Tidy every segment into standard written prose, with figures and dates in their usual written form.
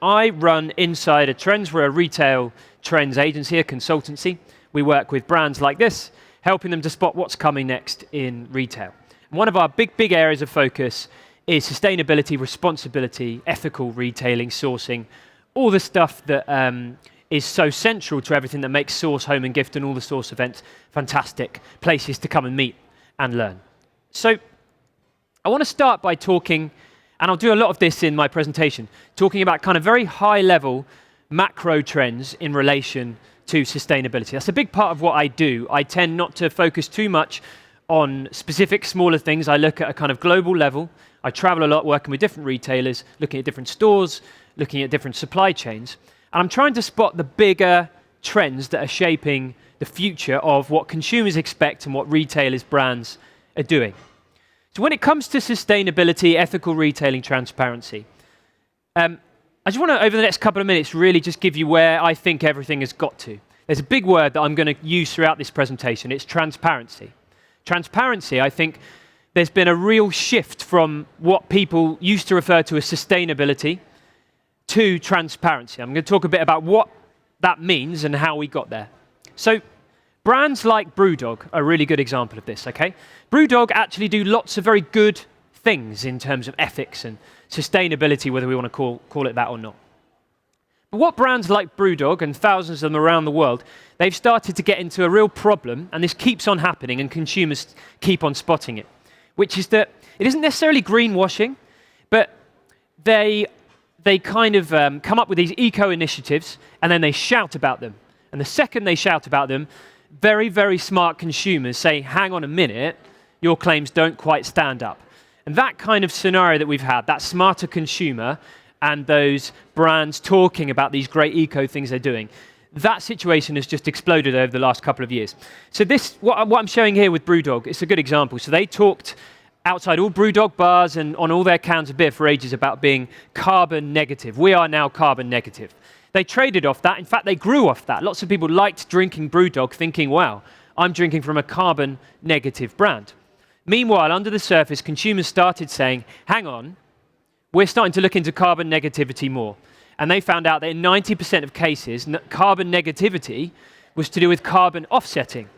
I run Insider Trends. We're a retail trends agency, a consultancy. We work with brands like this, helping them to spot what's coming next in retail. And one of our big areas of focus is sustainability, responsibility, ethical retailing, sourcing, all the stuff that is so central to everything that makes Source, Home and Gift and all the Source events fantastic places to come and meet and learn. So I want to start by talking, and I'll do a lot of this in my presentation, talking about kind of very high-level macro trends in relation to sustainability. That's a big part of what I do. I tend not to focus too much on specific smaller things. I look at a kind of global level. I travel a lot working with different retailers, looking at different stores, looking at different supply chains. And I'm trying to spot the bigger trends that are shaping the future of what consumers expect and what retailers, brands are doing. So when it comes to sustainability, ethical retailing, transparency, I just want to, over the next couple of minutes, really just give you where I think everything has got to. There's a big word that I'm going to use throughout this presentation. It's transparency. Transparency, I think, there's been a real shift from what people used to refer to as sustainability to transparency. I'm going to talk a bit about what that means and how we got there. So brands like BrewDog are a really good example of this, okay? BrewDog actually do lots of very good things in terms of ethics and sustainability, whether we want to call it that or not. But what brands like BrewDog, and thousands of them around the world, they've started to get into a real problem, and this keeps on happening, and consumers keep on spotting it, which is that it isn't necessarily greenwashing, but they kind of come up with these eco-initiatives, and then they shout about them. And the second they shout about them, very, very smart consumers say, hang on a minute, your claims don't quite stand up. And that kind of scenario that we've had, that smarter consumer and those brands talking about these great eco things they're doing, that situation has just exploded over the last couple of years. So this, what I'm showing here with BrewDog, it's a good example. So they talked outside all BrewDog bars and on all their cans of beer for ages about being carbon negative. We are now carbon negative. They traded off that. In fact, they grew off that. Lots of people liked drinking BrewDog thinking, wow, I'm drinking from a carbon negative brand. Meanwhile, under the surface, consumers started saying, hang on, we're starting to look into carbon negativity more. And they found out that in 90% of cases, carbon negativity was to do with carbon offsetting.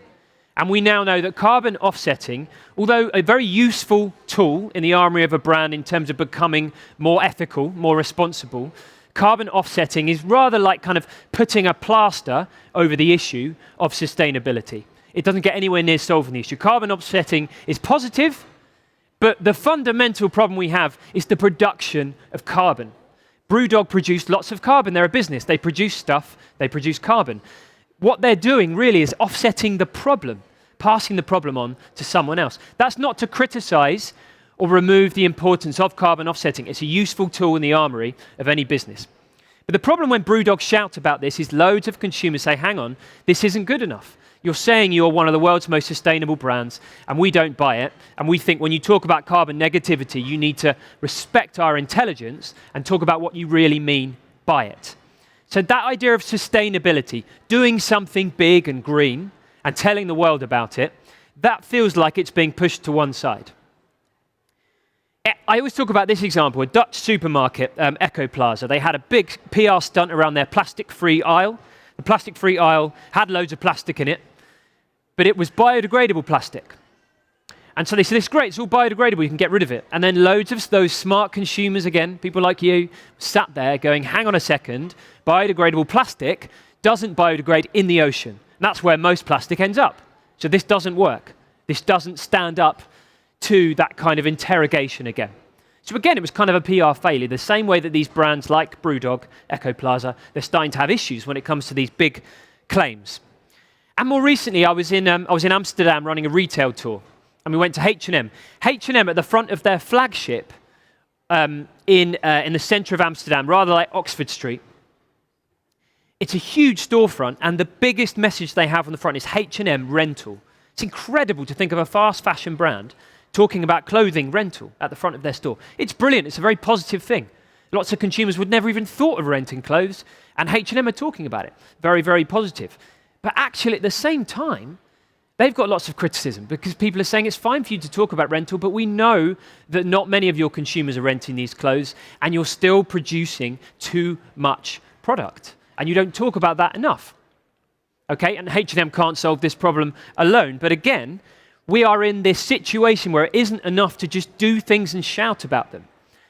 And we now know that carbon offsetting, although a very useful tool in the armory of a brand in terms of becoming more ethical, more responsible, carbon offsetting is rather like kind of putting a plaster over the issue of sustainability. It doesn't get anywhere near solving the issue. Carbon offsetting is positive, but the fundamental problem we have is the production of carbon. BrewDog produced lots of carbon. They're a business. They produce stuff. They produce carbon. What they're doing really is offsetting the problem, passing the problem on to someone else. That's not to criticize or remove the importance of carbon offsetting. It's a useful tool in the armory of any business. But the problem when BrewDog shout about this is loads of consumers say, hang on, this isn't good enough. You're saying you're one of the world's most sustainable brands, and we don't buy it. And we think when you talk about carbon negativity, you need to respect our intelligence and talk about what you really mean by it. So that idea of sustainability, doing something big and green and telling the world about it, that feels like it's being pushed to one side. I always talk about this example, a Dutch supermarket, Echo Plaza. They had a big PR stunt around their plastic-free aisle. The plastic-free aisle had loads of plastic in it, but it was biodegradable plastic. And so they said, it's great, it's all biodegradable, you can get rid of it. And then loads of those smart consumers, again, people like you, sat there going, hang on a second, biodegradable plastic doesn't biodegrade in the ocean. And that's where most plastic ends up. So this doesn't work. This doesn't stand up to that kind of interrogation again. So again, it was kind of a PR failure, the same way that these brands like BrewDog, Echo Plaza, they're starting to have issues when it comes to these big claims. And more recently, I was in Amsterdam running a retail tour, and we went to H&M. H&M at the front of their flagship in the centre of Amsterdam, rather like Oxford Street. It's a huge storefront, and the biggest message they have on the front is H&M rental. It's incredible to think of a fast fashion brand talking about clothing rental at the front of their store. It's brilliant. It's a very positive thing. Lots of consumers would never even thought of renting clothes, and H&M are talking about it. Very, very positive. But actually, at the same time, They've got lots of criticism because people are saying it's fine for you to talk about rental, but we know that not many of your consumers are renting these clothes and you're still producing too much product. And you don't talk about that enough. Okay, and H&M can't solve this problem alone. But again, we are in this situation where it isn't enough to just do things and shout about them.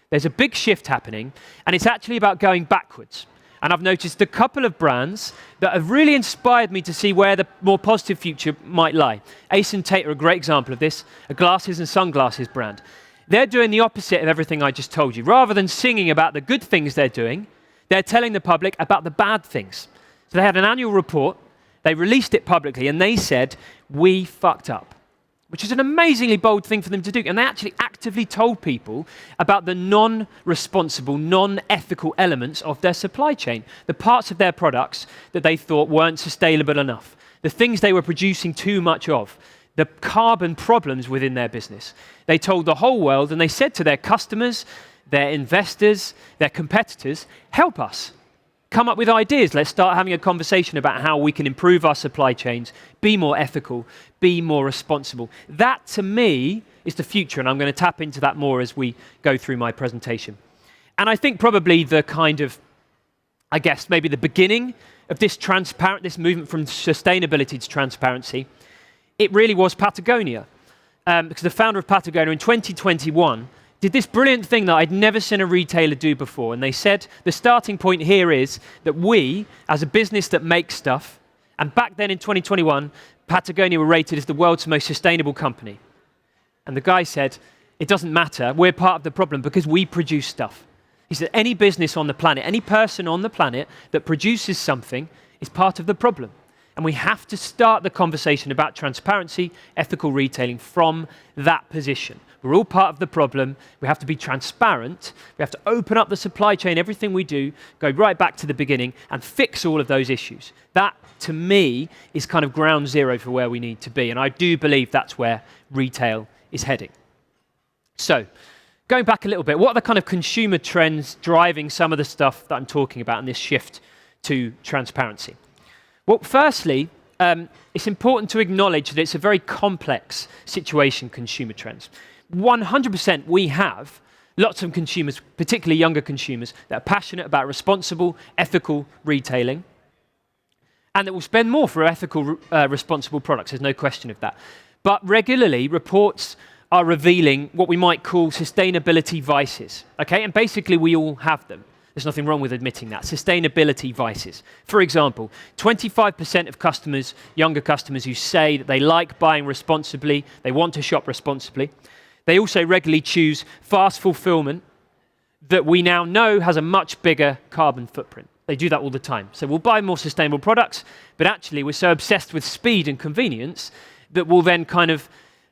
There's a big shift happening, and it's actually about going backwards. And I've noticed a couple of brands that have really inspired me to see where the more positive future might lie. Ace and Tate are a great example of this, a glasses and sunglasses brand. They're doing the opposite of everything I just told you. Rather than singing about the good things they're doing, they're telling the public about the bad things. So they had an annual report, they released it publicly, and they said, we fucked up, which is an amazingly bold thing for them to do. And they actually actively told people about the non-responsible, non-ethical elements of their supply chain, the parts of their products that they thought weren't sustainable enough, the things they were producing too much of, the carbon problems within their business. They told the whole world, and they said to their customers, their investors, their competitors, help us. Come up with ideas. Let's start having a conversation about how we can improve our supply chains, be more ethical, be more responsible. That, to me, is the future, and I'm going to tap into that more as we go through my presentation. And I think probably the kind of, I guess, maybe the beginning of this movement from sustainability to transparency, it really was Patagonia. Because the founder of Patagonia in 2021 did this brilliant thing that I'd never seen a retailer do before. And they said, the starting point here is that we, as a business that makes stuff, and back then in 2021, Patagonia were rated as the world's most sustainable company. And the guy said, it doesn't matter, we're part of the problem because we produce stuff. He said, any business on the planet, any person on the planet that produces something is part of the problem. And we have to start the conversation about transparency, ethical retailing from that position. We're all part of the problem. We have to be transparent. We have to open up the supply chain, everything we do, go right back to the beginning and fix all of those issues. That, to me, is kind of ground zero for where we need to be. And I do believe that's where retail is heading. So, going back a little bit, what are the kind of consumer trends driving some of the stuff that I'm talking about in this shift to transparency? Well, firstly, it's important to acknowledge that it's a very complex situation, consumer trends. 100% we have lots of consumers, particularly younger consumers, that are passionate about responsible, ethical retailing, and that will spend more for ethical, responsible products. There's no question of that. But regularly, reports are revealing what we might call sustainability vices. Okay, and basically we all have them. There's nothing wrong with admitting that. Sustainability vices. For example, 25% of customers, younger customers who say that they like buying responsibly, they want to shop responsibly, they also regularly choose fast fulfillment that we now know has a much bigger carbon footprint. They do that all the time. So we'll buy more sustainable products, but actually we're so obsessed with speed and convenience that we'll then kind of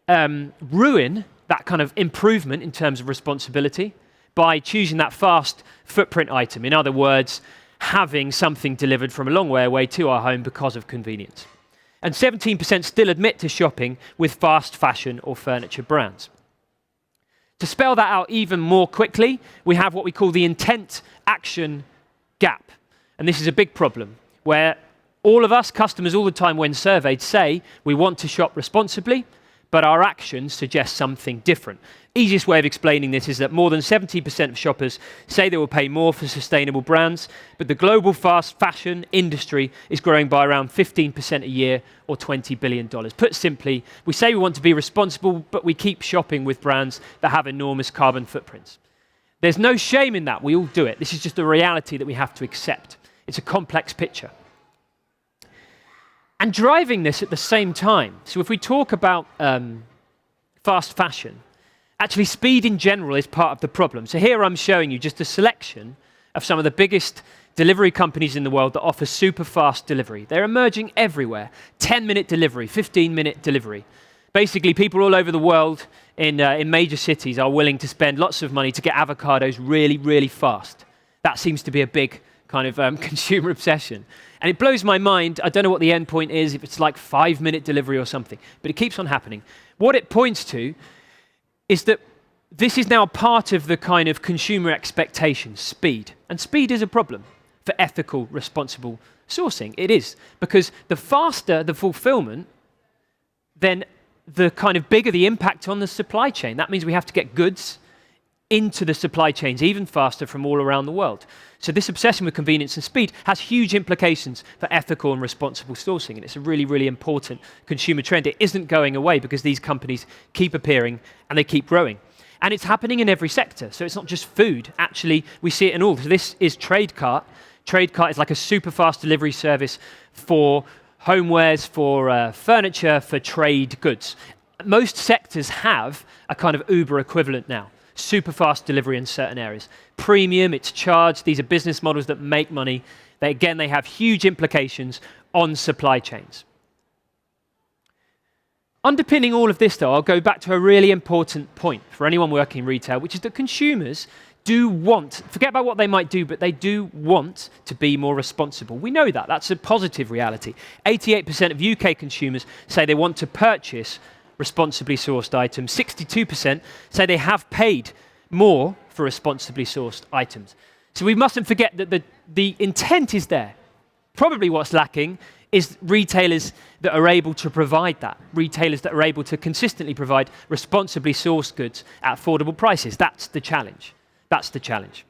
ruin that kind of improvement in terms of responsibility by choosing that fast footprint item. In other words, having something delivered from a long way away to our home because of convenience. And 17% still admit to shopping with fast fashion or furniture brands. To spell that out even more quickly, we have what we call the intent-action gap. And this is a big problem, where all of us, customers all the time when surveyed, say we want to shop responsibly, but our actions suggest something different. Easiest way of explaining this is that more than 70% of shoppers say they will pay more for sustainable brands, but the global fast fashion industry is growing by around 15% a year or $20 billion. Put simply, we say we want to be responsible, but we keep shopping with brands that have enormous carbon footprints. There's no shame in that. We all do it. This is just a reality that we have to accept. It's a complex picture. And driving this at the same time, so if we talk about fast fashion, actually speed in general is part of the problem. So here I'm showing you just a selection of some of the biggest delivery companies in the world that offer super fast delivery. They're emerging everywhere. 10-minute delivery, 15-minute delivery. Basically, people all over the world in major cities are willing to spend lots of money to get avocados really, really fast. That seems to be a big kind of consumer obsession. And it blows my mind. I don't know what the end point is, if it's like 5-minute delivery or something, but it keeps on happening. What it points to is that this is now part of the kind of consumer expectation, speed. And speed is a problem for ethical, responsible sourcing. It is, because the faster the fulfillment, then the kind of bigger the impact on the supply chain. That means we have to get goods into the supply chains even faster from all around the world. So this obsession with convenience and speed has huge implications for ethical and responsible sourcing, and it's a really, really important consumer trend. It isn't going away because these companies keep appearing and they keep growing. And it's happening in every sector, so it's not just food. Actually, we see it in all. So this is TradeCart. TradeCart is like a super fast delivery service for homewares, for furniture, for trade goods. Most sectors have a kind of Uber equivalent now. Super fast delivery in certain areas. Premium, it's charged. These are business models that make money. They have huge implications on supply chains. Underpinning all of this, though, I'll go back to a really important point for anyone working in retail, which is that consumers do want, forget about what they might do, but they do want to be more responsible. We know that. That's a positive reality. 88% of UK consumers say they want to purchase responsibly sourced items. 62% say they have paid more for responsibly sourced items. So we mustn't forget that the intent is there. Probably what's lacking is retailers that are able to provide that. Retailers that are able to consistently provide responsibly sourced goods at affordable prices. That's the challenge. That's the challenge.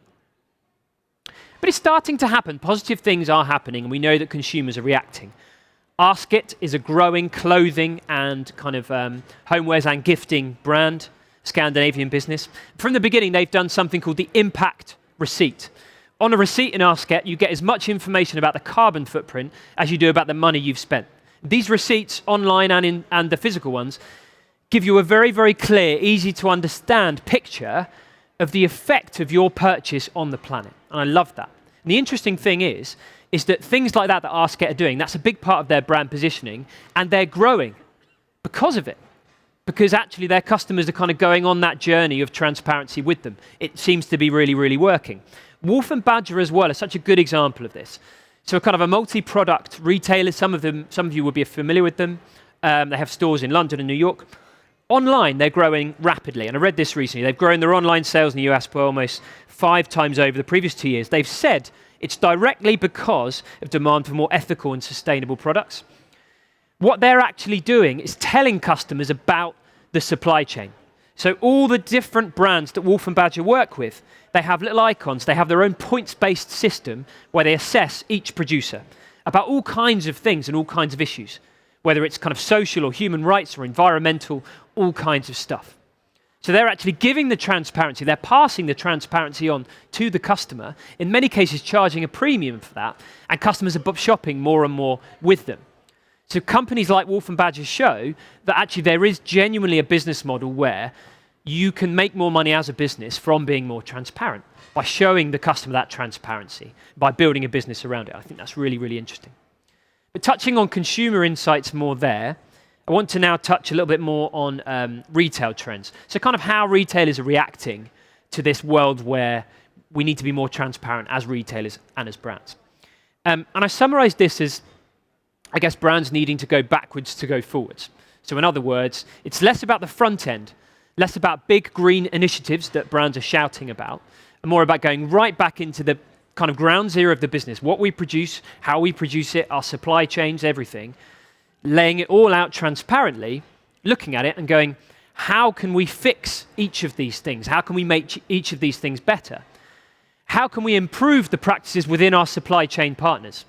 But it's starting to happen. Positive things are happening, and we know that consumers are reacting. Ask It is a growing clothing and kind of homewares and gifting brand, Scandinavian business. From the beginning, they've done something called the impact receipt. On a receipt in Ask It, you get as much information about the carbon footprint as you do about the money you've spent. These receipts, online and the physical ones, give you a very, very clear, easy to understand picture of the effect of your purchase on the planet. And I love that. And the interesting thing is that things like that Ask It are doing, that's a big part of their brand positioning, and they're growing because of it. Because actually their customers are kind of going on that journey of transparency with them. It seems to be really, really working. Wolf and Badger as well are such a good example of this. So kind of a multi-product retailer, some of you will be familiar with them. They have stores in London and New York. Online, they're growing rapidly, and I read this recently. They've grown their online sales in the US by almost 5 times over the previous 2 years. They've said it's directly because of demand for more ethical and sustainable products. What they're actually doing is telling customers about the supply chain. So all the different brands that Wolf and Badger work with, they have little icons. They have their own points-based system where they assess each producer about all kinds of things and all kinds of issues, whether it's kind of social or human rights or environmental, all kinds of stuff. So they're actually giving the transparency, they're passing the transparency on to the customer, in many cases charging a premium for that, and customers are shopping more and more with them. So companies like Wolf and Badger show that actually there is genuinely a business model where you can make more money as a business from being more transparent, by showing the customer that transparency, by building a business around it. I think that's really, really interesting. But touching on consumer insights more there, I want to now touch a little bit more on retail trends. So kind of how retailers are reacting to this world where we need to be more transparent as retailers and as brands. And I summarized this as, I guess, brands needing to go backwards to go forwards. So in other words, it's less about the front end, less about big green initiatives that brands are shouting about, and more about going right back into the kind of ground zero of the business, what we produce, how we produce it, our supply chains, everything, laying it all out transparently, looking at it and going, how can we fix each of these things? How can we make each of these things better? How can we improve the practices within our supply chain partners?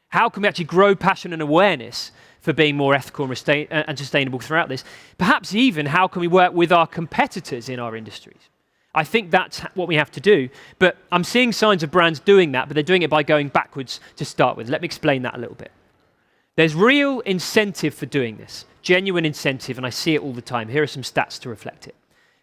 How can we actually grow passion and awareness for being more ethical and sustainable throughout this? Perhaps even how can we work with our competitors in our industries? I think that's what we have to do, but I'm seeing signs of brands doing that, but they're doing it by going backwards to start with. Let me explain that a little bit. There's real incentive for doing this, genuine incentive, and I see it all the time. Here are some stats to reflect it.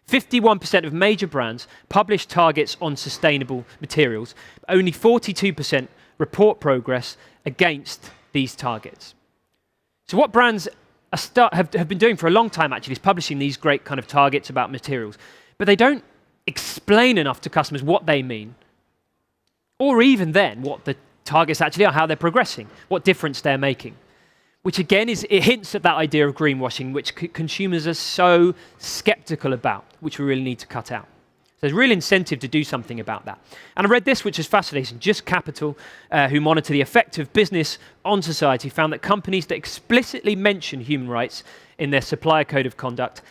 51% of major brands publish targets on sustainable materials. Only 42% report progress against these targets. So what brands have been doing for a long time actually is publishing these great kind of targets about materials, but they don't explain enough to customers what they mean, or even then what the targets actually are, how they're progressing, what difference they're making. Which again, it hints at that idea of greenwashing, which consumers are so skeptical about, which we really need to cut out. there's real incentive to do something about that. And I read this, which is fascinating. Just Capital, who monitor the effect of business on society, found that companies that explicitly mention human rights in their supplier code of conduct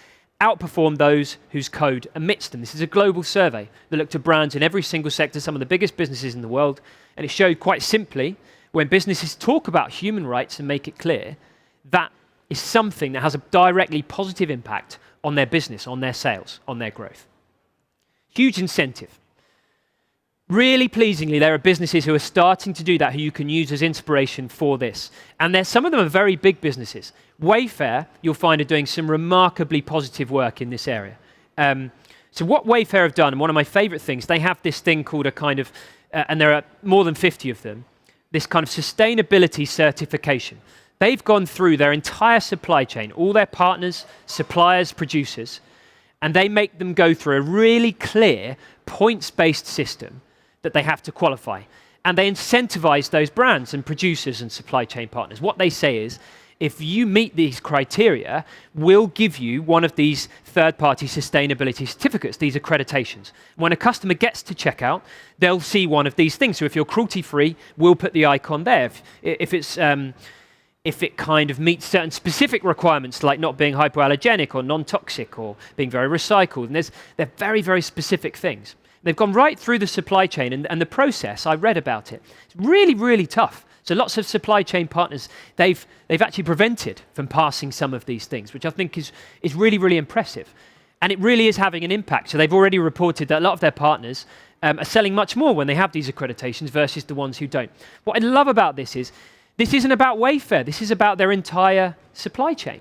outperform those whose code omits them. This is a global survey that looked at brands in every single sector, some of the biggest businesses in the world, and it showed quite simply, when businesses talk about human rights and make it clear, that is something that has a directly positive impact on their business, on their sales, on their growth. Huge incentive. Really pleasingly, there are businesses who are starting to do that, who you can use as inspiration for this. And some of them are very big businesses. Wayfair, you'll find, are doing some remarkably positive work in this area. So what Wayfair have done, and one of my favorite things, they have this thing called a kind of, and there are more than 50 of them, this kind of sustainability certification. They've gone through their entire supply chain, all their partners, suppliers, producers, and they make them go through a really clear points-based system that they have to qualify. And they incentivize those brands and producers and supply chain partners. What they say is, if you meet these criteria, we'll give you one of these third-party sustainability certificates, these accreditations. When a customer gets to checkout, they'll see one of these things. So if you're cruelty-free, we'll put the icon there. If it kind of meets certain specific requirements, like not being hypoallergenic or non-toxic or being very recycled, and they're very, very specific things. They've gone right through the supply chain, and the process, I read about it, it's really, really tough. So lots of supply chain partners, they've actually prevented from passing some of these things, which I think is really, really impressive. And it really is having an impact. So they've already reported that a lot of their partners are selling much more when they have these accreditations versus the ones who don't. What I love about this isn't about Wayfair, this is about their entire supply chain.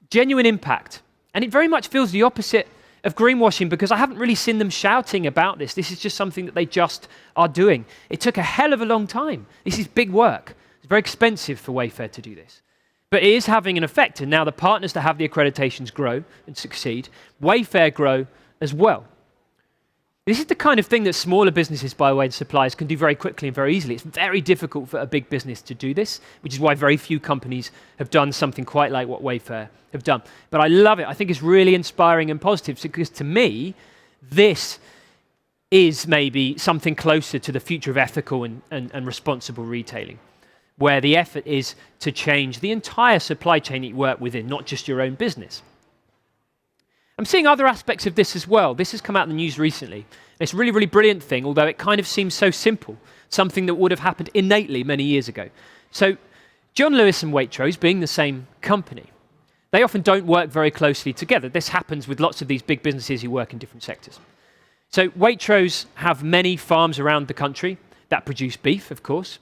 Genuine impact. And it very much feels the opposite of greenwashing, because I haven't really seen them shouting about this. This is just something that they just are doing. It took a hell of a long time. This is big work. It's very expensive for Wayfair to do this. But it is having an effect, and now the partners that have the accreditations grow and succeed. Wayfair grow as well. This is the kind of thing that smaller businesses, by the way, and suppliers can do very quickly and very easily. It's very difficult for a big business to do this, which is why very few companies have done something quite like what Wayfair have done. But I love it. I think it's really inspiring and positive, because to me, this is maybe something closer to the future of ethical and responsible retailing, where the effort is to change the entire supply chain that you work within, not just your own business. I'm seeing other aspects of this as well. This has come out in the news recently. It's a really, really brilliant thing, although it kind of seems so simple, something that would have happened innately many years ago. So John Lewis and Waitrose, being the same company, they often don't work very closely together. This happens with lots of these big businesses who work in different sectors. So Waitrose have many farms around the country that produce beef, of course.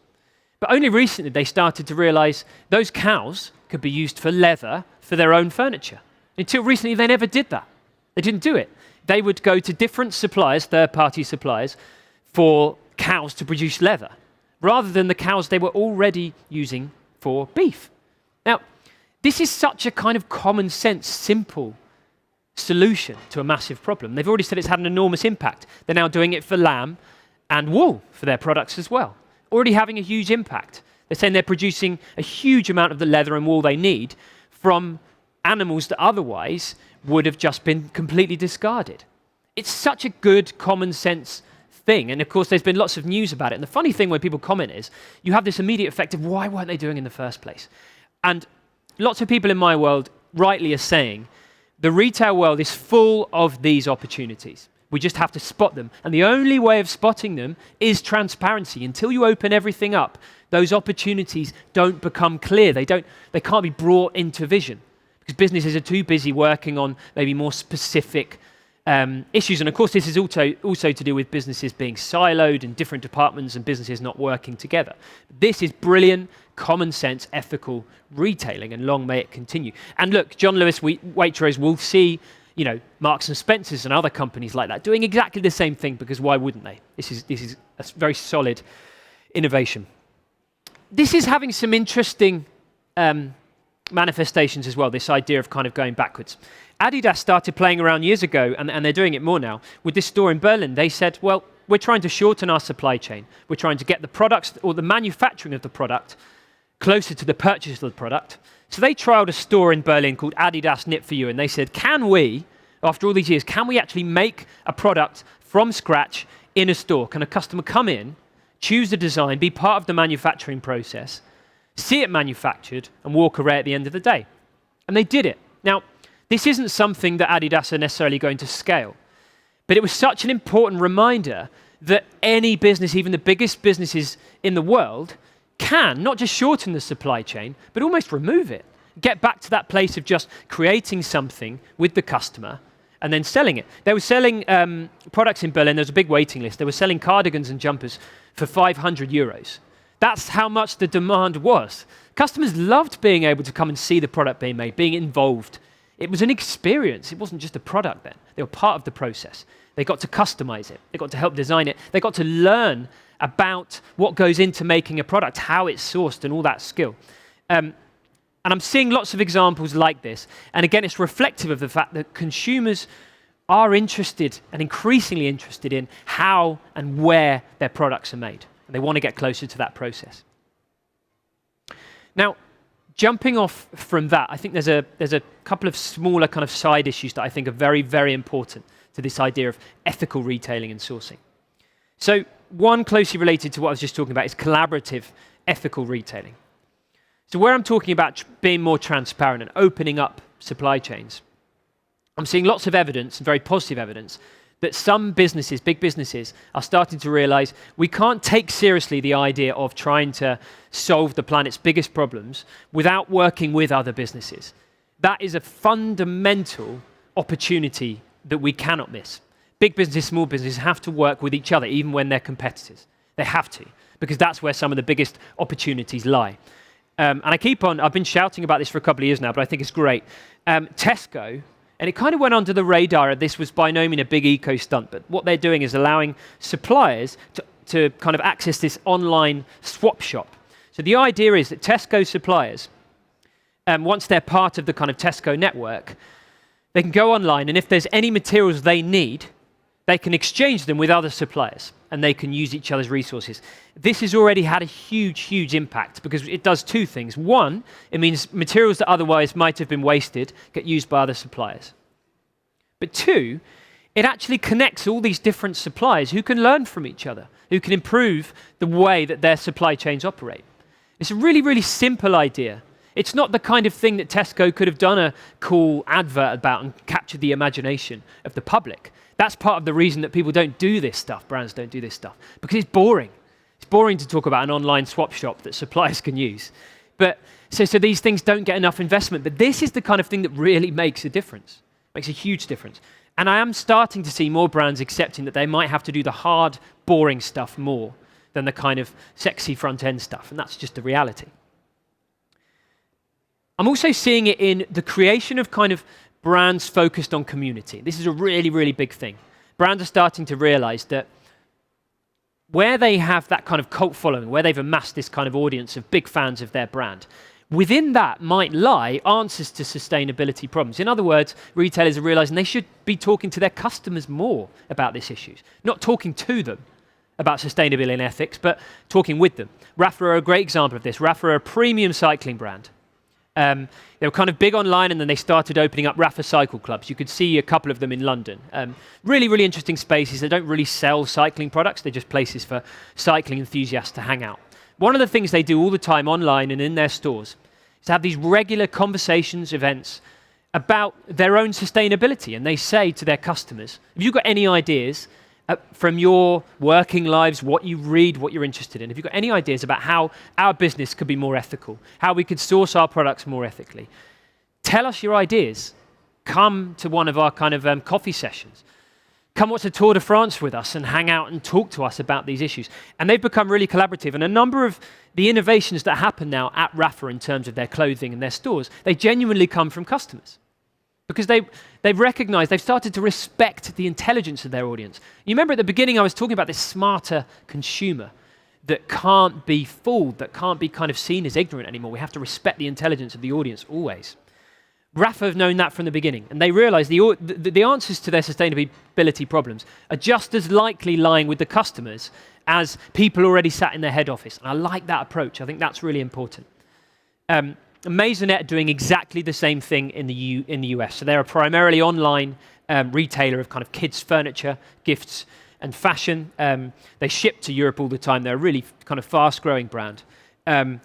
But only recently they started to realize those cows could be used for leather for their own furniture. Until recently, they never did that. They didn't do it. They would go to different suppliers, third-party suppliers, for cows to produce leather, rather than the cows they were already using for beef. Now, this is such a kind of common sense, simple solution to a massive problem. They've already said it's had an enormous impact. They're now doing it for lamb and wool for their products as well. Already having a huge impact. They're saying they're producing a huge amount of the leather and wool they need from animals that otherwise would have just been completely discarded. It's such a good common sense thing. And of course, there's been lots of news about it. And the funny thing when people comment is, you have this immediate effect of why weren't they doing it in the first place? And lots of people in my world rightly are saying, the retail world is full of these opportunities. We just have to spot them. And the only way of spotting them is transparency. Until you open everything up, those opportunities don't become clear. They can't be brought into vision, because businesses are too busy working on maybe more specific issues. And of course, this is also to do with businesses being siloed in different departments and businesses not working together. This is brilliant, common sense, ethical retailing, and long may it continue. And look, John Lewis, Waitrose will see, Marks and Spencer's and other companies like that doing exactly the same thing, because why wouldn't they? This is a very solid innovation. This is having some interesting manifestations as well, this idea of kind of going backwards. Adidas started playing around years ago, and they're doing it more now, with this store in Berlin. They said, well, we're trying to shorten our supply chain. We're trying to get the products or the manufacturing of the product closer to the purchase of the product. So they trialed a store in Berlin called Adidas Knit for You, and they said, can we after all these years, can we actually make a product from scratch in a store? Can a customer come in, choose the design, be part of the manufacturing process, see it manufactured, and walk away at the end of the day? And they did it. Now, this isn't something that Adidas are necessarily going to scale, but it was such an important reminder that any business, even the biggest businesses in the world, can not just shorten the supply chain, but almost remove it. Get back to that place of just creating something with the customer and then selling it. They were selling products in Berlin. There was a big waiting list. They were selling cardigans and jumpers for 500 euros. That's how much the demand was. Customers loved being able to come and see the product being made, being involved. It was an experience. It wasn't just a product then. They were part of the process. They got to customize it. They got to help design it. They got to learn about what goes into making a product, how it's sourced, and all that skill. And I'm seeing lots of examples like this. And again, it's reflective of the fact that consumers are interested and increasingly interested in how and where their products are made. And they want to get closer to that process. Now, jumping off from that, I think there's a couple of smaller kind of side issues that I think are very, very important to this idea of ethical retailing and sourcing. So one closely related to what I was just talking about is collaborative ethical retailing. So where I'm talking about being more transparent and opening up supply chains, I'm seeing lots of evidence, and very positive evidence, that some businesses, big businesses, are starting to realize we can't take seriously the idea of trying to solve the planet's biggest problems without working with other businesses. That is a fundamental opportunity that we cannot miss. Big businesses, small businesses have to work with each other, even when they're competitors. They have to, because that's where some of the biggest opportunities lie. And I've been shouting about this for a couple of years now, but I think it's great. Tesco, and it kind of went under the radar, this was by no means a big eco stunt, but what they're doing is allowing suppliers to kind of access this online swap shop. So the idea is that Tesco suppliers, once they're part of the kind of Tesco network, they can go online, and if there's any materials they need, they can exchange them with other suppliers, and they can use each other's resources. This has already had a huge, huge impact because it does two things. One, it means materials that otherwise might have been wasted get used by other suppliers. But two, it actually connects all these different suppliers who can learn from each other, who can improve the way that their supply chains operate. It's a really, really simple idea. It's not the kind of thing that Tesco could have done a cool advert about and captured the imagination of the public. That's part of the reason that people don't do this stuff, brands don't do this stuff, because it's boring. It's boring to talk about an online swap shop that suppliers can use. But so these things don't get enough investment. But this is the kind of thing that really makes a difference, makes a huge difference. And I am starting to see more brands accepting that they might have to do the hard, boring stuff more than the kind of sexy front-end stuff. And that's just the reality. I'm also seeing it in the creation of kind of brands focused on community. This is a really, really big thing. Brands are starting to realize that where they have that kind of cult following, where they've amassed this kind of audience of big fans of their brand, within that might lie answers to sustainability problems. In other words, retailers are realizing they should be talking to their customers more about these issues, not talking to them about sustainability and ethics, but talking with them. Rapha are a great example of this. Rapha are a premium cycling brand. They were kind of big online, and then they started opening up Rapha cycle clubs. You could see a couple of them in London. Really, really interesting spaces. They don't really sell cycling products. They're just places for cycling enthusiasts to hang out. One of the things they do all the time online and in their stores is to have these regular conversations, events about their own sustainability. And they say to their customers, have you got any ideas from your working lives, what you read, what you're interested in? Have you got any ideas about how our business could be more ethical, how we could source our products more ethically? Tell us your ideas. Come to one of our kind of coffee sessions. Come watch the Tour de France with us and hang out and talk to us about these issues. And they've become really collaborative. And a number of the innovations that happen now at Rapha in terms of their clothing and their stores, they genuinely come from customers. Because they've recognized, they've started to respect the intelligence of their audience. You remember at the beginning I was talking about this smarter consumer that can't be fooled, that can't be kind of seen as ignorant anymore. We have to respect the intelligence of the audience always. Rapha have known that from the beginning, and they realize the answers to their sustainability problems are just as likely lying with the customers as people already sat in their head office. And I like that approach. I think that's really important. Maisonette are doing exactly the same thing in the US. So they're a primarily online retailer of kind of kids' furniture, gifts, and fashion. They ship to Europe all the time. They're a really kind of fast-growing brand. And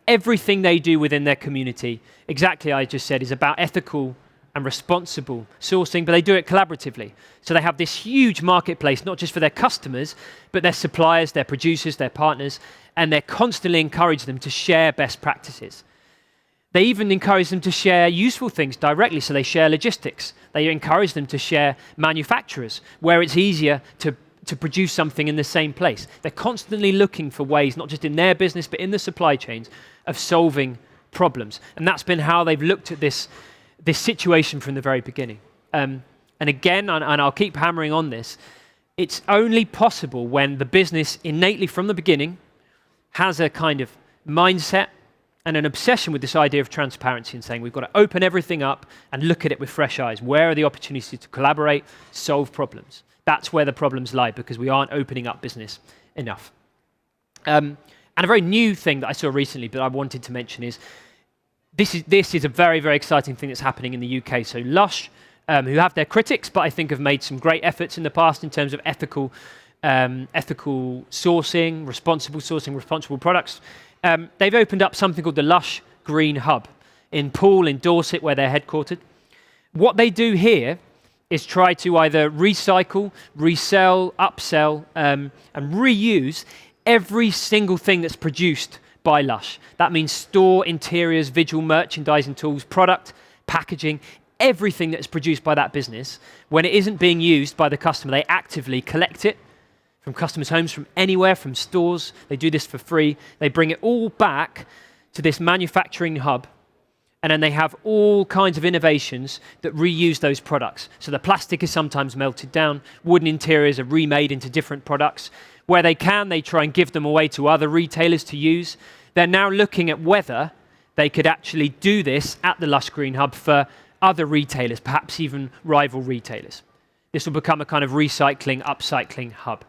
everything they do within their community, exactly I just said, is about ethical and responsible sourcing, but they do it collaboratively. So they have this huge marketplace, not just for their customers, but their suppliers, their producers, their partners, and they constantly encourage them to share best practices. They even encourage them to share useful things directly, so they share logistics. They encourage them to share manufacturers, where it's easier to produce something in the same place. They're constantly looking for ways, not just in their business, but in the supply chains, of solving problems. And that's been how they've looked at this situation from the very beginning. And again, and I'll keep hammering on this, it's only possible when the business innately from the beginning has a kind of mindset and an obsession with this idea of transparency and saying we've got to open everything up and look at it with fresh eyes. Where are the opportunities to collaborate, solve problems? That's where the problems lie, because we aren't opening up business enough. And a very new thing that I saw recently, but I wanted to mention is, this is a very, very exciting thing that's happening in the UK. So Lush, who have their critics, but I think have made some great efforts in the past in terms of ethical sourcing, responsible products. They've opened up something called the Lush Green Hub in Poole, in Dorset, where they're headquartered. What they do here is try to either recycle, resell, upsell, and reuse every single thing that's produced by Lush. That means store, interiors, visual merchandising tools, product, packaging, everything that is produced by that business. When it isn't being used by the customer, they actively collect it from customers' homes, from anywhere, from stores. They do this for free. They bring it all back to this manufacturing hub, and then they have all kinds of innovations that reuse those products. So the plastic is sometimes melted down, wooden interiors are remade into different products. Where they can, they try and give them away to other retailers to use. They're now looking at whether they could actually do this at the Lush Green Hub for other retailers, perhaps even rival retailers. This will become a kind of recycling, upcycling hub.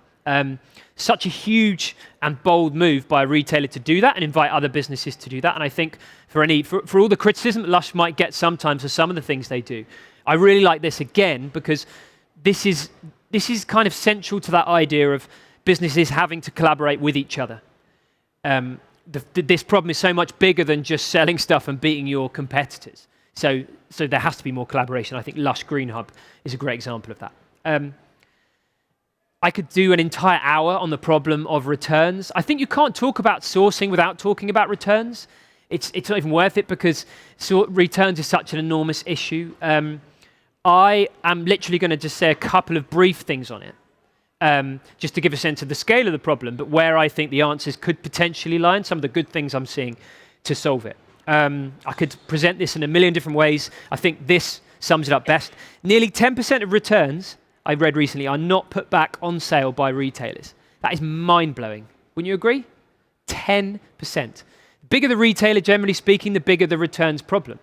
Such a huge and bold move by a retailer to do that and invite other businesses to do that. And I think for all the criticism that Lush might get sometimes for some of the things they do, I really like this again, because this is kind of central to that idea of businesses having to collaborate with each other. This problem is so much bigger than just selling stuff and beating your competitors. So there has to be more collaboration. I think Lush Green Hub is a great example of that. I could do an entire hour on the problem of returns. I think you can't talk about sourcing without talking about returns. It's not even worth it, because returns is such an enormous issue. I am literally going to just say a couple of brief things on it, just to give a sense of the scale of the problem, but where I think the answers could potentially lie and some of the good things I'm seeing to solve it. I could present this in a million different ways. I think this sums it up best. Nearly 10% of returns, I read recently, are not put back on sale by retailers. That is mind-blowing. Wouldn't you agree? 10%. The bigger the retailer, generally speaking, the bigger the returns problem.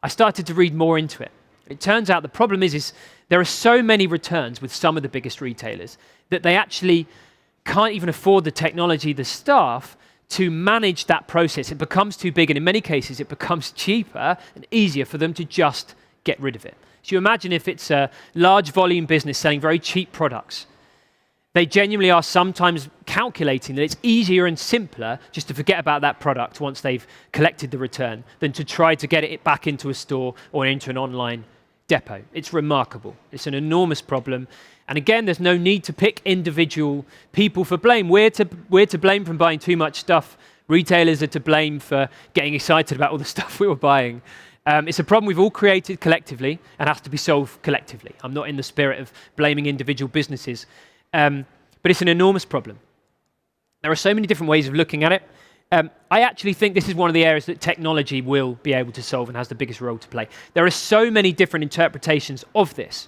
I started to read more into it. It turns out the problem is there are so many returns with some of the biggest retailers that they actually can't even afford the technology, the staff, to manage that process. It becomes too big, and in many cases it becomes cheaper and easier for them to just get rid of it. So you imagine if it's a large volume business selling very cheap products, they genuinely are sometimes calculating that it's easier and simpler just to forget about that product once they've collected the return than to try to get it back into a store or into an online depot. It's remarkable. It's an enormous problem. And again, there's no need to pick individual people for blame. We're to blame from buying too much stuff. Retailers are to blame for getting excited about all the stuff we were buying. It's a problem we've all created collectively and has to be solved collectively. I'm not in the spirit of blaming individual businesses, but it's an enormous problem. There are so many different ways of looking at it. I actually think this is one of the areas that technology will be able to solve and has the biggest role to play. There are so many different interpretations of this,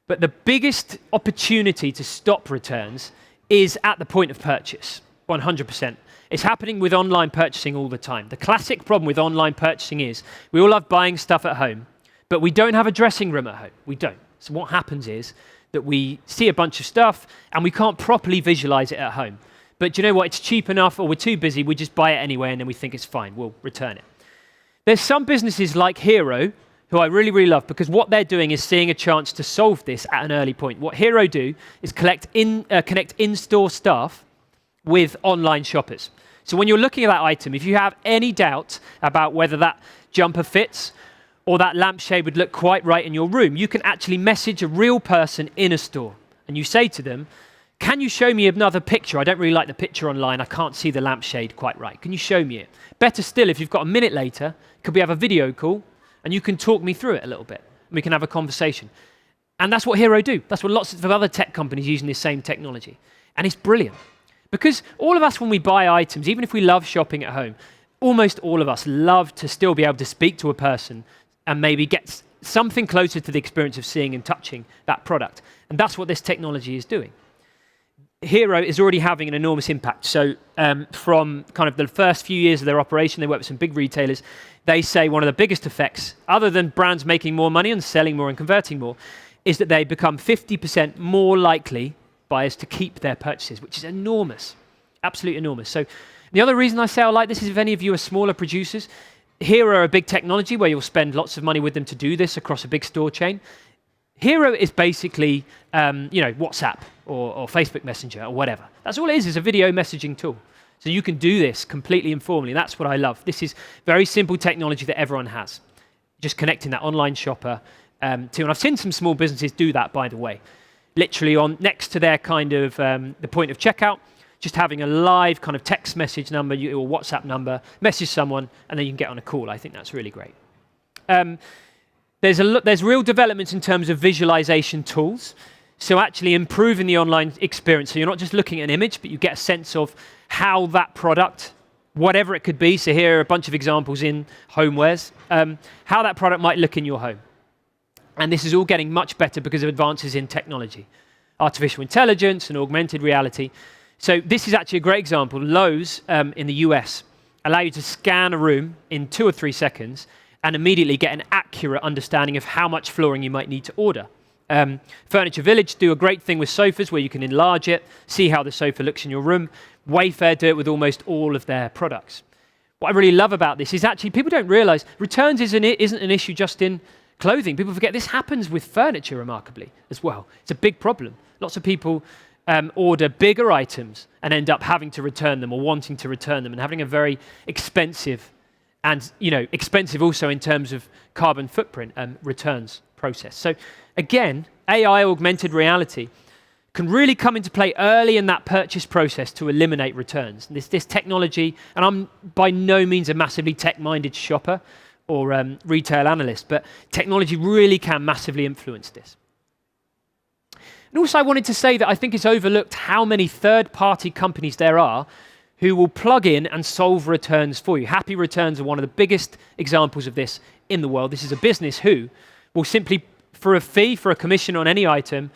but the biggest opportunity to stop returns is at the point of purchase, 100%. It's happening with online purchasing all the time. The classic problem with online purchasing is we all love buying stuff at home, but we don't have a dressing room at home. We don't. So what happens is that we see a bunch of stuff and we can't properly visualize it at home. But do you know what? It's cheap enough, or we're too busy, we just buy it anyway and then we think it's fine, we'll return it. There's some businesses like Hero who I really, really love, because what they're doing is seeing a chance to solve this at an early point. What Hero do is connect in-store staff with online shoppers. So when you're looking at that item, if you have any doubt about whether that jumper fits or that lampshade would look quite right in your room, you can actually message a real person in a store. And you say to them, can you show me another picture? I don't really like the picture online. I can't see the lampshade quite right. Can you show me it? Better still, if you've got a minute later, could we have a video call and you can talk me through it a little bit and we can have a conversation. And that's what Hero do. That's what lots of other tech companies using this same technology. And it's brilliant. Because all of us, when we buy items, even if we love shopping at home, almost all of us love to still be able to speak to a person and maybe get something closer to the experience of seeing and touching that product. And that's what this technology is doing. Hero is already having an enormous impact. So from kind of the first few years of their operation, they work with some big retailers. They say one of the biggest effects, other than brands making more money and selling more and converting more, is that they become 50% more likely buyers to keep their purchases, which is enormous, absolutely enormous. So the other reason I say I like this is if any of you are smaller producers, Hero are a big technology where you'll spend lots of money with them to do this across a big store chain. Hero is basically, WhatsApp or Facebook Messenger or whatever. That's all it is a video messaging tool. So you can do this completely informally. That's what I love. This is very simple technology that everyone has. Just connecting that online shopper to, and I've seen some small businesses do that, by the way. Literally on next to their kind of the point of checkout, just having a live kind of text message number or WhatsApp number, message someone, and then you can get on a call. I think that's really great. There's real developments in terms of visualization tools. So actually improving the online experience. So you're not just looking at an image, but you get a sense of how that product, whatever it could be. So here are a bunch of examples in homewares, how that product might look in your home. And this is all getting much better because of advances in technology, artificial intelligence and augmented reality. So this is actually a great example. Lowe's in the US allow you to scan a room in 2 or 3 seconds and immediately get an accurate understanding of how much flooring you might need to order. Furniture Village do a great thing with sofas where you can enlarge it, see how the sofa looks in your room. Wayfair do it with almost all of their products. What I really love about this is actually people don't realize returns isn't an issue just in clothing. People forget this happens with furniture remarkably as well. It's a big problem. Lots of people order bigger items and end up having to return them or wanting to return them and having a very expensive and expensive also in terms of carbon footprint returns process. So again, AI augmented reality can really come into play early in that purchase process to eliminate returns. This technology, and I'm by no means a massively tech-minded shopper or retail analyst, but technology really can massively influence this. And also I wanted to say that I think it's overlooked how many third-party companies there are who will plug in and solve returns for you. Happy Returns are one of the biggest examples of this in the world. This is a business who will simply, for a fee, for a commission on any item,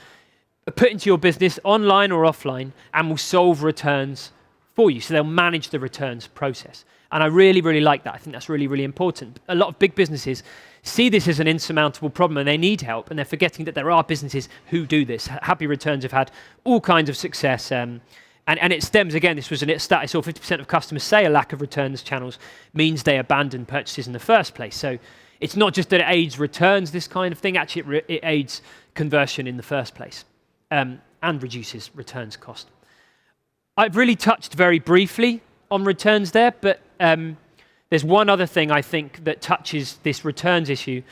put into your business online or offline and will solve returns for you. So they'll manage the returns process. And I really, really like that. I think that's really, really important. A lot of big businesses see this as an insurmountable problem and they need help, and they're forgetting that there are businesses who do this. Happy Returns have had all kinds of success. And it stems, again, this was a stat I saw, 50% of customers say a lack of returns channels means they abandon purchases in the first place. So it's not just that it aids returns, this kind of thing, actually it aids conversion in the first place and reduces returns cost. I've really touched very briefly on returns there, but there's one other thing I think that touches this returns issue,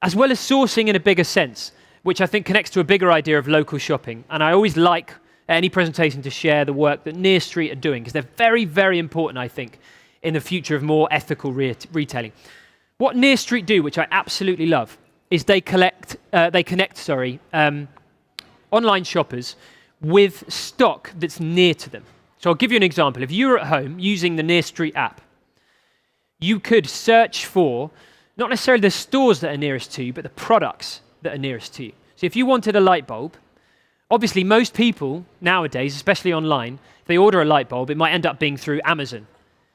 as well as sourcing in a bigger sense, which I think connects to a bigger idea of local shopping. And I always like any presentation to share the work that Near Street are doing, because they're very, very important, I think, in the future of more ethical retailing. What Near Street do, which I absolutely love, is they connect online shoppers with stock that's near to them. So I'll give you an example. If you're at home using the Near Street app, you could search for not necessarily the stores that are nearest to you, but the products that are nearest to you. So if you wanted a light bulb, obviously most people nowadays, especially online, if they order a light bulb, it might end up being through Amazon.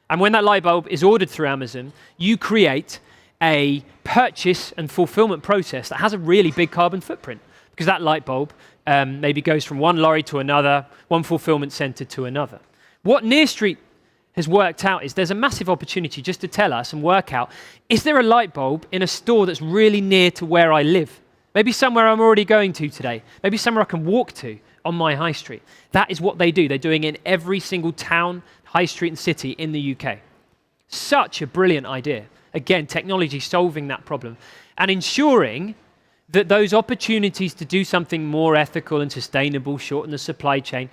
And when that light bulb is ordered through Amazon, you create a purchase and fulfillment process that has a really big carbon footprint, because that light bulb maybe goes from one lorry to another, one fulfillment center to another. What Near Street has worked out is there's a massive opportunity just to tell us and work out, is there a light bulb in a store that's really near to where I live? Maybe somewhere I'm already going to today. Maybe somewhere I can walk to on my high street. That is what they do. They're doing it in every single town, high street and city in the UK. Such a brilliant idea. Again, technology solving that problem and ensuring that those opportunities to do something more ethical and sustainable, shorten the supply chain,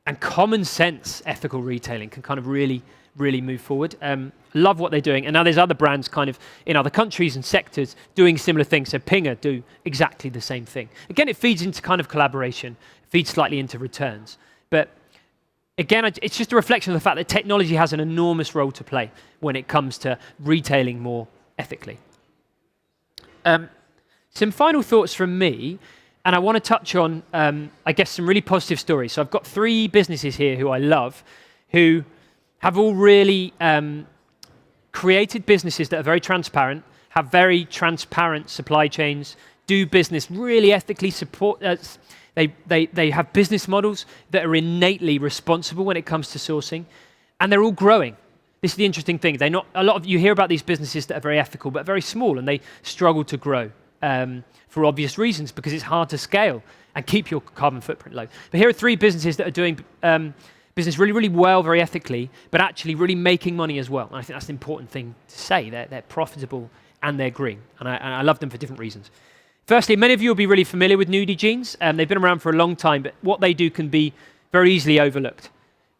and common sense ethical retailing can kind of really move forward. Love what they're doing. And now there's other brands kind of in other countries and sectors doing similar things. So Pinger do exactly the same thing. Again, it feeds into kind of collaboration, feeds slightly into returns. But again, it's just a reflection of the fact that technology has an enormous role to play when it comes to retailing more ethically. Some final thoughts from me, and I want to touch on, I guess, some really positive stories. So I've got 3 businesses here who I love, who have all really created businesses that are very transparent, have very transparent supply chains, do business really ethically, support. They have business models that are innately responsible when it comes to sourcing, and they're all growing. This is the interesting thing. They're not a lot of you hear about these businesses that are very ethical, but very small, and they struggle to grow for obvious reasons because it's hard to scale and keep your carbon footprint low. But here are 3 businesses that are doing business really well, very ethically, but actually really making money as well. And I think that's the important thing to say. They're profitable and they're green, and I love them for different reasons. Firstly, many of you will be really familiar with Nudie Jeans. They've been around for a long time, but what they do can be very easily overlooked.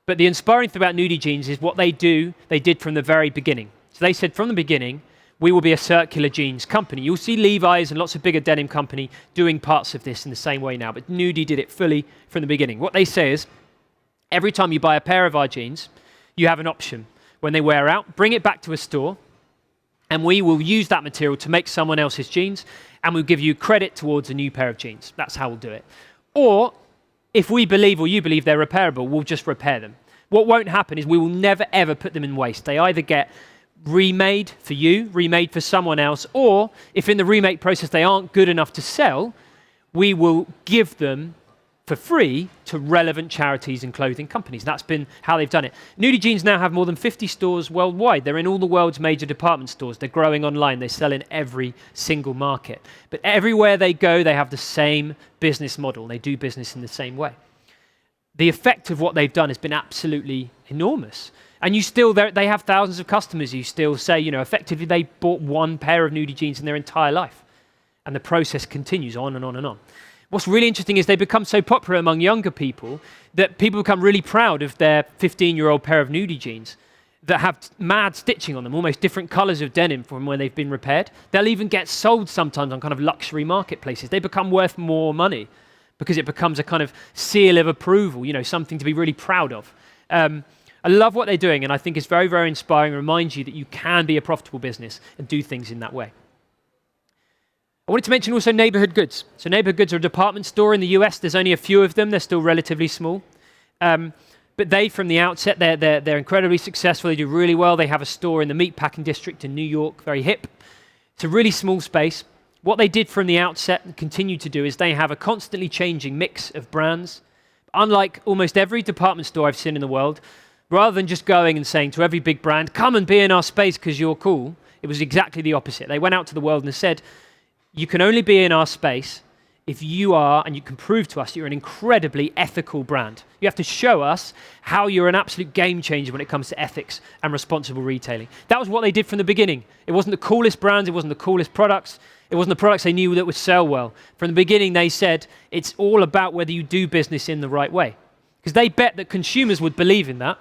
But the inspiring thing about Nudie Jeans is what they did from the very beginning. So they said from the beginning, we will be a circular jeans company. You'll see Levi's and lots of bigger denim company doing parts of this in the same way now, but Nudie did it fully from the beginning. What they say is, every time you buy a pair of our jeans, you have an option. When they wear out, bring it back to a store, and we will use that material to make someone else's jeans, and we'll give you credit towards a new pair of jeans. That's how we'll do it. Or, if we believe or you believe they're repairable, we'll just repair them. What won't happen is we will never, ever put them in waste. They either get remade for you, remade for someone else, or if in the remake process they aren't good enough to sell, we will give them for free to relevant charities and clothing companies. That's been how they've done it. Nudie Jeans now have more than 50 stores worldwide. They're in all the world's major department stores. They're growing online. They sell in every single market. But everywhere they go, they have the same business model. They do business in the same way. The effect of what they've done has been absolutely enormous. And they have thousands of customers who still say, effectively they bought 1 pair of Nudie Jeans in their entire life. And the process continues on and on and on. What's really interesting is they become so popular among younger people that people become really proud of their 15-year-old pair of Nudie Jeans that have mad stitching on them, almost different colors of denim from when they've been repaired. They'll even get sold sometimes on kind of luxury marketplaces. They become worth more money because it becomes a kind of seal of approval, something to be really proud of. I love what they're doing, and I think it's very, very inspiring. It reminds you that you can be a profitable business and do things in that way. I wanted to mention also neighborhood goods. So neighborhood goods are a department store in the US. There's only a few of them. They're still relatively small. But they, from the outset, they're incredibly successful. They do really well. They have a store in the meatpacking district in New York, very hip. It's a really small space. What they did from the outset and continue to do is they have a constantly changing mix of brands. Unlike almost every department store I've seen in the world, rather than just going and saying to every big brand, come and be in our space because you're cool, it was exactly the opposite. They went out to the world and said, you can only be in our space if you are, and you can prove to us, you're an incredibly ethical brand. You have to show us how you're an absolute game changer when it comes to ethics and responsible retailing. That was what they did from the beginning. It wasn't the coolest brands, it wasn't the coolest products, it wasn't the products they knew that would sell well. From the beginning, they said, it's all about whether you do business in the right way. Because they bet that consumers would believe in that,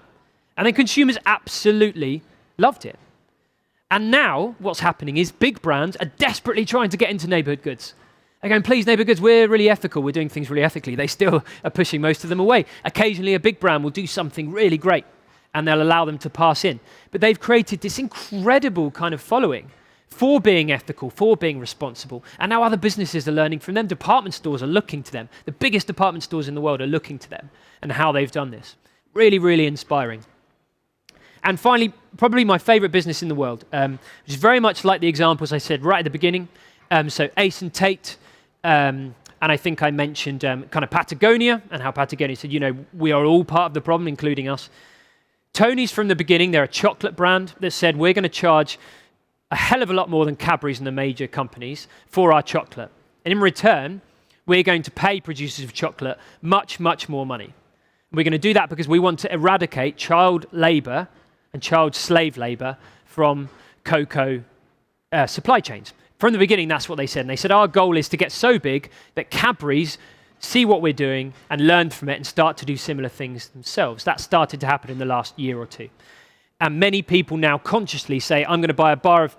and then consumers absolutely loved it. And now, what's happening is big brands are desperately trying to get into neighborhood goods. They're going, please, neighborhood goods, we're really ethical. We're doing things really ethically. They still are pushing most of them away. Occasionally, a big brand will do something really great, and they'll allow them to pass in. But they've created this incredible kind of following for being ethical, for being responsible. And now other businesses are learning from them. Department stores are looking to them. The biggest department stores in the world are looking to them and how they've done this. Really, really inspiring. And finally, probably my favorite business in the world, which is very much like the examples I said right at the beginning. So Ace and Tate, and I think I mentioned kind of Patagonia and how Patagonia said, we are all part of the problem, including us. Tony's from the beginning, they're a chocolate brand that said, we're going to charge a hell of a lot more than Cadbury's and the major companies for our chocolate. And in return, we're going to pay producers of chocolate much, much more money. We're going to do that because we want to eradicate child labour and child slave labour from cocoa supply chains. From the beginning, that's what they said. And they said, our goal is to get so big that Cadbury's see what we're doing and learn from it and start to do similar things themselves. That started to happen in the last year or two. And many people now consciously say, I'm going to buy a bar of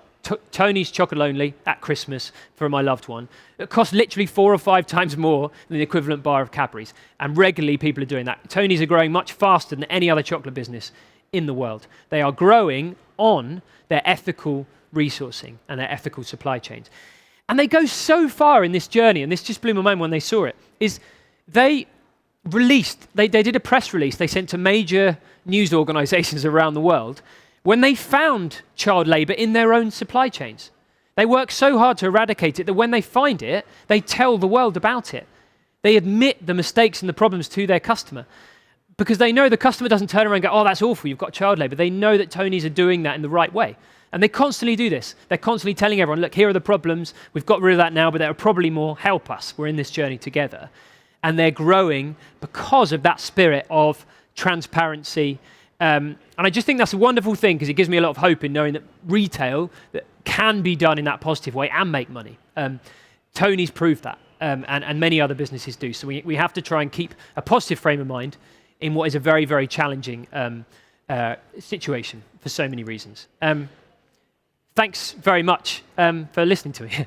Tony's chocolate only at Christmas for my loved one. It costs literally 4 or 5 times more than the equivalent bar of Cadbury's. And regularly people are doing that. Tony's are growing much faster than any other chocolate business in the world. They are growing on their ethical resourcing and their ethical supply chains. And they go so far in this journey, and this just blew my mind when they saw it, is they did a press release they sent to major news organizations around the world when they found child labor in their own supply chains. They work so hard to eradicate it that when they find it, they tell the world about it. They admit the mistakes and the problems to their customer because they know the customer doesn't turn around and go, oh, that's awful, you've got child labor. They know that Tony's are doing that in the right way. And they constantly do this. They're constantly telling everyone, look, here are the problems. We've got rid of that now, but there are probably more. Help us. We're in this journey together. And they're growing because of that spirit of transparency. And I just think that's a wonderful thing because it gives me a lot of hope in knowing that retail that can be done in that positive way and make money. Tony's proved that, and many other businesses do. So we have to try and keep a positive frame of mind in what is a very, very challenging situation for so many reasons. Thanks very much for listening to me.